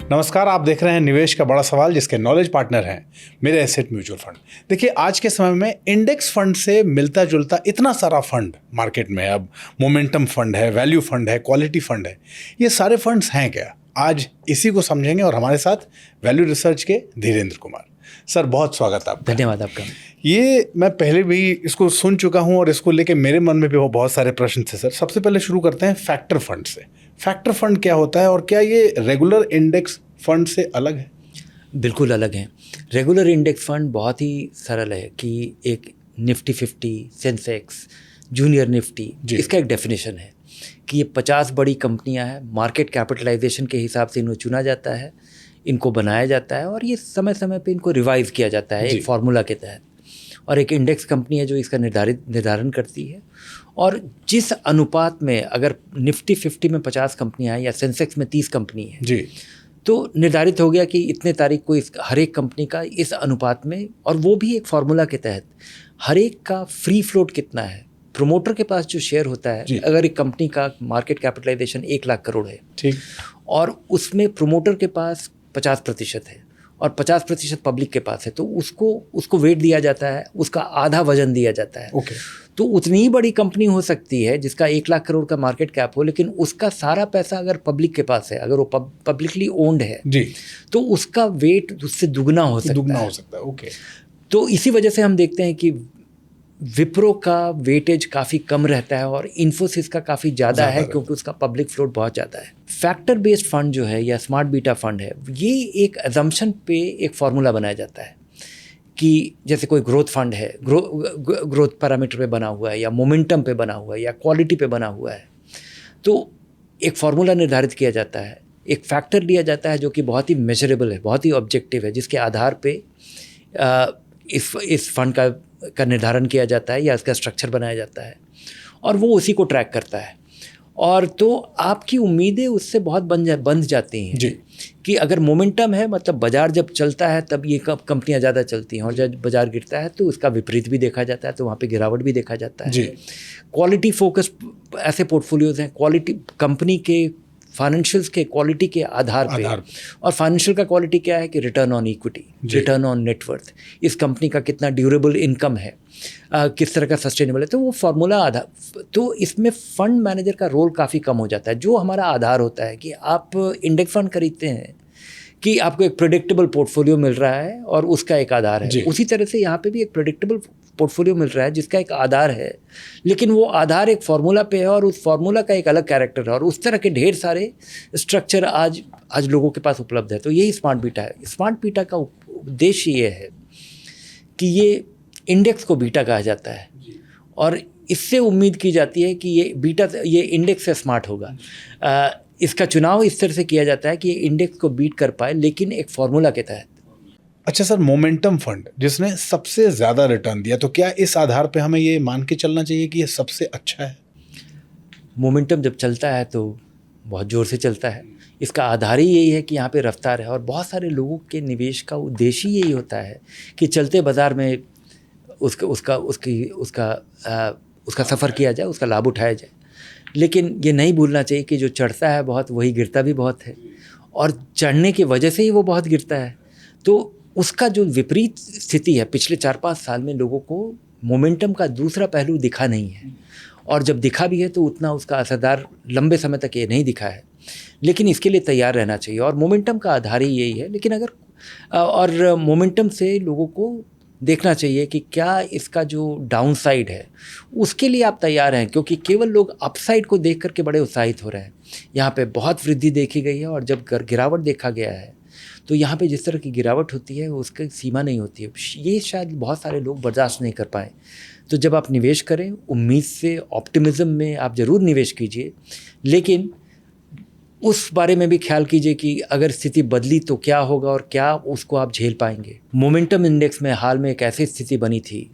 नमस्कार, आप देख रहे हैं निवेश का बड़ा सवाल, जिसके नॉलेज पार्टनर हैं मेरे एसेट म्यूचुअल फंड। देखिए, आज के समय में इंडेक्स फंड से मिलता जुलता इतना सारा फंड मार्केट में है। अब मोमेंटम फंड है, वैल्यू फंड है, क्वालिटी फंड है। ये सारे फंड्स हैं क्या? आज इसी को समझेंगे और हमारे साथ वैल्यू रिसर्च के धीरेन्द्र कुमार सर, बहुत स्वागत आपका। धन्यवाद आपका। ये मैं पहले भी इसको सुन चुका हूँ और इसको लेके मेरे मन में भी बहुत सारे प्रश्न थे सर। सबसे पहले शुरू करते हैं फैक्टर फंड से। फैक्टर फंड क्या होता है और क्या ये रेगुलर इंडेक्स फंड से अलग है? बिल्कुल अलग है। रेगुलर इंडेक्स फंड बहुत ही सरल है कि एक निफ्टी 50, सेंसेक्स, जूनियर निफ्टी, इसका एक डेफिनेशन है कि ये 50 बड़ी कंपनियां हैं। मार्केट कैपिटलाइजेशन के हिसाब से इनको चुना जाता है, इनको बनाया जाता है और ये समय समय पे इनको रिवाइज किया जाता है एक फार्मूला के तहत। और एक इंडेक्स कंपनी है जो इसका निर्धारण करती है। और जिस अनुपात में, अगर निफ्टी 50 में 50 कंपनियां हैं या सेंसेक्स में 30 कंपनी है जी, तो निर्धारित हो गया कि इतने तारीख को इस हर एक कंपनी का इस अनुपात में, और वो भी एक फार्मूला के तहत, हर एक का फ्री फ्लोट कितना है। प्रोमोटर के पास जो शेयर होता है, अगर एक कंपनी का मार्केट कैपिटलाइजेशन 1 लाख करोड़ है, ठीक, और उसमें प्रोमोटर के पास 50% है और 50% पब्लिक के पास है, तो उसको वेट दिया जाता है, उसका आधा वजन दिया जाता है। तो उतनी ही बड़ी कंपनी हो सकती है जिसका 1 लाख करोड़ का मार्केट कैप हो, लेकिन उसका सारा पैसा अगर पब्लिक के पास है, अगर वो पब्लिकली ओन्ड है जी, तो उसका वेट उससे दुगना हो सकता है। तो इसी वजह से हम देखते हैं कि विप्रो का वेटेज काफ़ी कम रहता है और इन्फोसिस का काफ़ी ज़्यादा है, क्योंकि उसका पब्लिक फ्लोट बहुत ज़्यादा है। फैक्टर बेस्ड फंड जो है या स्मार्ट बीटा फंड है, ये एक अजम्पशन पे एक फार्मूला बनाया जाता है कि जैसे कोई ग्रोथ फंड है, ग्रोथ पैरामीटर पे बना हुआ है या मोमेंटम पे बना हुआ है या क्वालिटी पे बना हुआ है, तो एक फार्मूला निर्धारित किया जाता है, एक फैक्टर लिया जाता है जो कि बहुत ही मेजरेबल है, बहुत ही ऑब्जेक्टिव है, जिसके आधार पे इस फंड का निर्धारण किया जाता है या इसका स्ट्रक्चर बनाया जाता है और वो उसी को ट्रैक करता है। और तो आपकी उम्मीदें उससे बहुत बंध जाती हैं जी, कि अगर मोमेंटम है, मतलब बाज़ार जब चलता है तब ये कंपनियां ज़्यादा चलती हैं, और जब बाज़ार गिरता है तो उसका विपरीत भी देखा जाता है, तो वहाँ पे गिरावट भी देखा जाता है जी। क्वालिटी फोकस ऐसे पोर्टफोलियोज़ हैं, क्वालिटी कंपनी के फाइनेंशियल्स के क्वालिटी के आधार पे। और फाइनेंशियल का क्वालिटी क्या है कि return on equity, return on net worth, इस कंपनी का कितना ड्यूरेबल इनकम है, किस तरह का सस्टेनेबल है, तो वो फार्मूला आधार। तो इसमें फंड मैनेजर का रोल काफ़ी कम हो जाता है। जो हमारा आधार होता है कि आप इंडेक्स फंड खरीदते हैं कि आपको एक प्रेडिक्टेबल पोर्टफोलियो मिल रहा है और उसका एक आधार है, उसी तरह से यहाँ पे भी एक प्रेडिक्टेबल पोर्टफोलियो मिल रहा है जिसका एक आधार है, लेकिन वो आधार एक फार्मूला पे है और उस फार्मूला का एक अलग कैरेक्टर है, और उस तरह के ढेर सारे स्ट्रक्चर आज लोगों के पास उपलब्ध है। तो यही स्मार्ट बीटा है। स्मार्ट बीटा का उद्देश्य ये है कि ये इंडेक्स को बीटा कहा जाता है और इससे उम्मीद की जाती है कि ये इंडेक्स से स्मार्ट होगा। इसका चुनाव इस तरह से किया जाता है कि ये इंडेक्स को बीट कर पाए, लेकिन एक फार्मूला के तहत। अच्छा सर, मोमेंटम फंड जिसने सबसे ज़्यादा रिटर्न दिया, तो क्या इस आधार पे हमें ये मान के चलना चाहिए कि ये सबसे अच्छा है? मोमेंटम जब चलता है तो बहुत ज़ोर से चलता है। इसका आधार ही यही है कि यहाँ पे रफ्तार है, और बहुत सारे लोगों के निवेश का उद्देश्य यही होता है कि चलते बाज़ार में उसका सफ़र किया जाए, उसका लाभ उठाया जाए। लेकिन ये नहीं भूलना चाहिए कि जो चढ़ता है बहुत, वही गिरता भी बहुत है, और चढ़ने की वजह से ही वो बहुत गिरता है। तो उसका जो विपरीत स्थिति है, पिछले 4-5 साल में लोगों को मोमेंटम का दूसरा पहलू दिखा नहीं है, और जब दिखा भी है तो उतना उसका असरदार लंबे समय तक ये नहीं दिखा है। लेकिन इसके लिए तैयार रहना चाहिए, और मोमेंटम का आधार ही यही है। लेकिन और मोमेंटम से लोगों को देखना चाहिए कि क्या इसका जो डाउन साइड है उसके लिए आप तैयार हैं, क्योंकि केवल लोग अपसाइड को देख करके बड़े उत्साहित हो रहे हैं। यहाँ पे बहुत वृद्धि देखी गई है, और जब गिरावट देखा गया है तो यहाँ पे जिस तरह की गिरावट होती है उसकी सीमा नहीं होती है। ये शायद बहुत सारे लोग बर्दाश्त नहीं कर पाए। तो जब आप निवेश करें, उम्मीद से, ऑप्टिमिज्म में आप ज़रूर निवेश कीजिए, लेकिन उस बारे में भी ख्याल कीजिए कि अगर स्थिति बदली तो क्या होगा और क्या उसको आप झेल पाएंगे। मोमेंटम इंडेक्स में हाल में एक ऐसी स्थिति बनी थी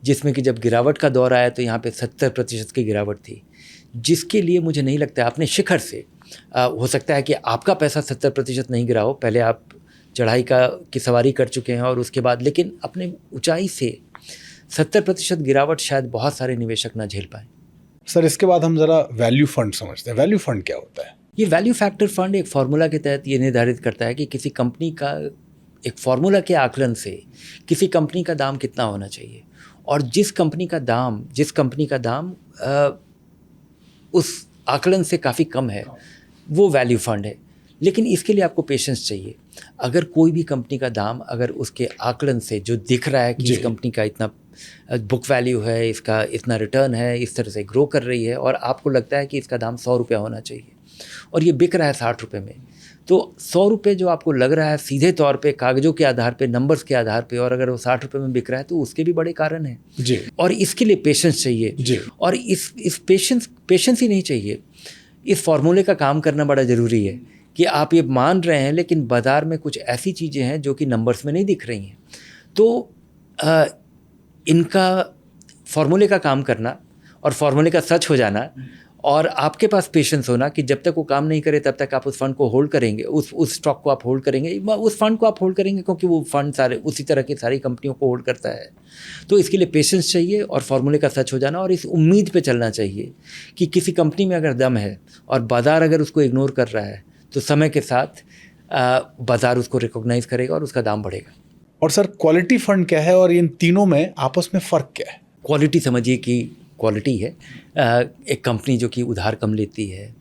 जिसमें कि जब गिरावट का दौर आया तो यहाँ पे 70% की गिरावट थी, जिसके लिए मुझे नहीं लगता अपने शिखर से हो सकता है कि आपका पैसा 70% नहीं गिरा हो, पहले आप चढ़ाई की सवारी कर चुके हैं और उसके बाद, लेकिन अपने ऊंचाई से 70% गिरावट शायद बहुत सारे निवेशक ना झेल पाए। सर, इसके बाद हम ज़रा वैल्यू फंड समझते हैं। वैल्यू फंड क्या होता है? ये वैल्यू फैक्टर फंड एक फार्मूला के तहत ये निर्धारित करता है कि किसी कंपनी का एक फार्मूला के आकलन से किसी कंपनी का दाम कितना होना चाहिए, और जिस कंपनी का दाम उस आकलन से काफ़ी कम है वो वैल्यू फंड है। लेकिन इसके लिए आपको पेशेंस चाहिए। अगर कोई भी कंपनी का दाम अगर उसके आकलन से जो दिख रहा है कि इस कंपनी का इतना बुक वैल्यू है, इसका इतना रिटर्न है, इस तरह से ग्रो कर रही है, और आपको लगता है कि इसका दाम 100 रुपया होना चाहिए और ये बिक रहा है 60 रुपये में, तो 100 रुपये जो आपको लग रहा है सीधे तौर पे कागज़ों के आधार पे, नंबर्स के आधार पे, और अगर वो 60 रुपये में बिक रहा है तो उसके भी बड़े कारण हैं जी। और इसके लिए पेशेंस चाहिए जी। और इस पेशेंस ही नहीं चाहिए, इस फार्मूले का काम करना बड़ा ज़रूरी है कि आप ये मान रहे हैं लेकिन बाज़ार में कुछ ऐसी चीज़ें हैं जो कि नंबर्स में नहीं दिख रही हैं। तो इनका फार्मूले का काम करना और फार्मूले का सच हो जाना, और आपके पास पेशेंस होना कि जब तक वो काम नहीं करे तब तक आप उस फंड को होल्ड करेंगे, उस स्टॉक को आप होल्ड करेंगे, उस फंड को आप होल्ड करेंगे, क्योंकि वो फंड सारे उसी तरह की सारी कंपनियों को होल्ड करता है। तो इसके लिए पेशेंस चाहिए और फार्मूले का सच हो जाना, और इस उम्मीद पे चलना चाहिए कि किसी कंपनी में अगर दम है और बाज़ार अगर उसको इग्नोर कर रहा है तो समय के साथ बाज़ार उसको रिकॉग्नाइज़ करेगा और उसका दाम बढ़ेगा। और सर क्वालिटी फंड क्या है और इन तीनों में आपस में फ़र्क क्या है? क्वालिटी समझिए कि क्वालिटी है एक कंपनी जो कि उधार कम लेती है,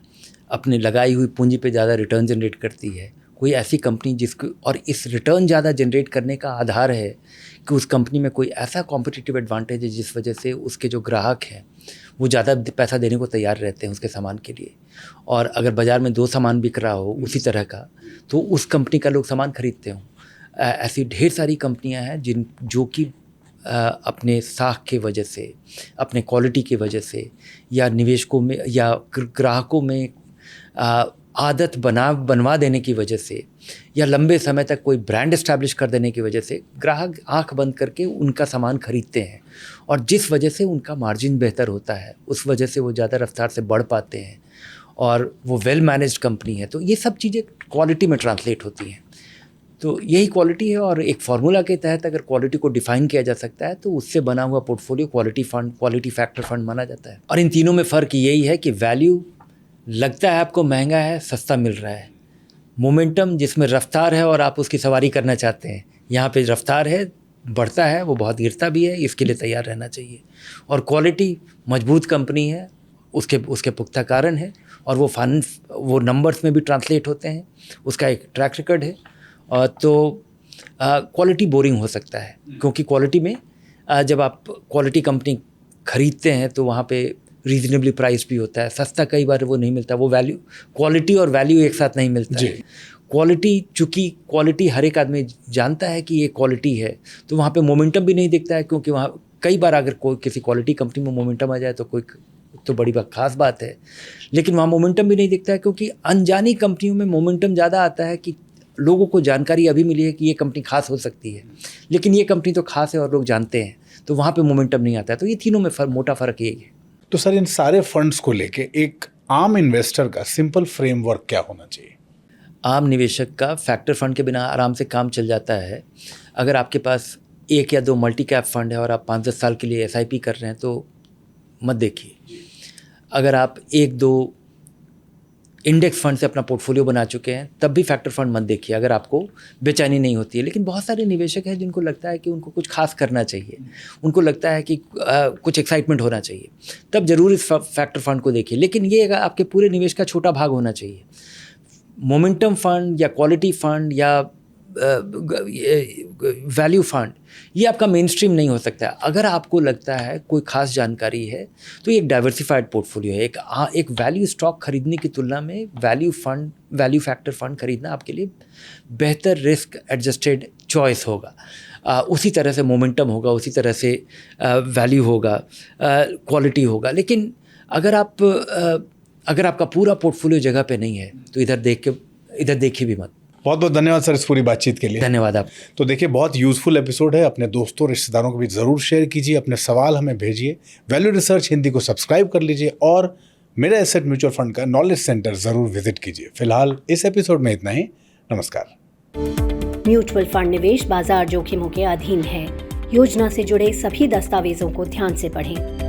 अपने लगाई हुई पूंजी पे ज़्यादा रिटर्न जनरेट करती है, कोई ऐसी कंपनी जिसको, और इस रिटर्न ज़्यादा जनरेट करने का आधार है कि उस कंपनी में कोई ऐसा कॉम्पिटिटिव एडवांटेज है जिस वजह से उसके जो ग्राहक हैं वो ज़्यादा पैसा देने को तैयार रहते हैं उसके सामान के लिए, और अगर बाज़ार में 2 सामान बिक रहा हो उसी तरह का तो उस कंपनी का लोग सामान खरीदते हों। ऐसी ढेर सारी कंपनियां हैं जो कि अपने साख के वजह से, अपने क्वालिटी की वजह से, या निवेशकों में या ग्राहकों में आदत बनवा देने की वजह से, या लंबे समय तक कोई ब्रांड एस्टैब्लिश कर देने की वजह से ग्राहक आंख बंद करके उनका सामान खरीदते हैं, और जिस वजह से उनका मार्जिन बेहतर होता है, उस वजह से वो ज़्यादा रफ्तार से बढ़ पाते हैं और वो वेल मैनेज्ड कंपनी है। तो ये सब चीज़ें क्वालिटी में ट्रांसलेट होती हैं। तो यही क्वालिटी है, और एक फार्मूला के तहत अगर क्वालिटी को डिफाइन किया जा सकता है तो उससे बना हुआ पोर्टफोलियो क्वालिटी फैक्टर फंड माना जाता है। और इन तीनों में फ़र्क यही है कि वैल्यू लगता है आपको महंगा है, सस्ता मिल रहा है। मोमेंटम जिसमें रफ्तार है और आप उसकी सवारी करना चाहते हैं, यहाँ पे रफ्तार है, बढ़ता है, वो बहुत गिरता भी है, इसके लिए तैयार रहना चाहिए। और क्वालिटी मजबूत कंपनी है, उसके पुख्ता कारण है, और वो नंबर्स में भी ट्रांसलेट होते हैं, उसका एक ट्रैक रिकॉर्ड है। तो क्वालिटी बोरिंग हो सकता है, क्योंकि क्वालिटी में जब आप क्वालिटी कंपनी खरीदते हैं तो वहाँ पे रीजनेबली प्राइस भी होता है, सस्ता कई बार वो नहीं मिलता, वो वैल्यू, क्वालिटी और वैल्यू एक साथ नहीं मिलता है। क्वालिटी, चूँकि क्वालिटी हर एक आदमी जानता है कि ये क्वालिटी है, तो वहाँ पे मोमेंटम भी नहीं दिखता है, क्योंकि वहाँ कई बार अगर कोई किसी क्वालिटी कंपनी में मोमेंटम आ जाए तो बड़ी बात, खास बात है, लेकिन वहाँ मोमेंटम भी नहीं दिखता है, क्योंकि अनजानी कंपनियों में मोमेंटम ज़्यादा आता है कि लोगों को जानकारी अभी मिली है कि ये कंपनी खास हो सकती है, लेकिन ये कंपनी तो खास है और लोग जानते हैं, तो वहाँ पे मोमेंटम नहीं आता है। तो ये तीनों में मोटा फ़र्क यही है। तो सर इन सारे फंड्स को लेके एक आम इन्वेस्टर का सिंपल फ्रेमवर्क क्या होना चाहिए? आम निवेशक का फैक्टर फंड के बिना आराम से काम चल जाता है। अगर आपके पास 1 या 2 मल्टी कैप फंड है और आप 5-10 साल के लिए SIP कर रहे हैं तो मत देखिए। अगर आप 1-2 इंडेक्स फंड से अपना पोर्टफोलियो बना चुके हैं तब भी फैक्टर फंड मत देखिए, अगर आपको बेचैनी नहीं होती है। लेकिन बहुत सारे निवेशक हैं जिनको लगता है कि उनको कुछ खास करना चाहिए, उनको लगता है कि कुछ एक्साइटमेंट होना चाहिए, तब ज़रूर इस फैक्टर फंड को देखिए। लेकिन ये आपके पूरे निवेश का छोटा भाग होना चाहिए। मोमेंटम फंड या क्वालिटी फंड या वैल्यू फंड, ये आपका मेन स्ट्रीम नहीं हो सकता है। अगर आपको लगता है कोई खास जानकारी है तो ये एक डाइवर्सिफाइड पोर्टफोलियो है। एक वैल्यू स्टॉक खरीदने की तुलना में वैल्यू फैक्टर फंड खरीदना आपके लिए बेहतर रिस्क एडजस्टेड चॉइस होगा। उसी तरह से मोमेंटम होगा, उसी तरह से वैल्यू होगा, क्वालिटी होगा। लेकिन अगर आपका पूरा पोर्टफोलियो जगह पे नहीं है तो इधर देखिए भी मत। बहुत बहुत धन्यवाद सर इस पूरी बातचीत के लिए। धन्यवाद आप। तो देखिए बहुत यूज़फुल एपिसोड है, अपने दोस्तों रिश्तेदारों को भी ज़रूर शेयर कीजिए, अपने सवाल हमें भेजिए। वैल्यू रिसर्च हिंदी को सब्सक्राइब कर लीजिए और मेरा एसेट म्यूचुअल फंड का नॉलेज सेंटर ज़रूर विजिट कीजिए। फिलहाल इस एपिसोड में इतना ही। नमस्कार। म्यूचुअल फंड निवेश बाजार जोखिमों के अधीन है। योजना से जुड़े सभी दस्तावेजों को ध्यान से पढ़ें।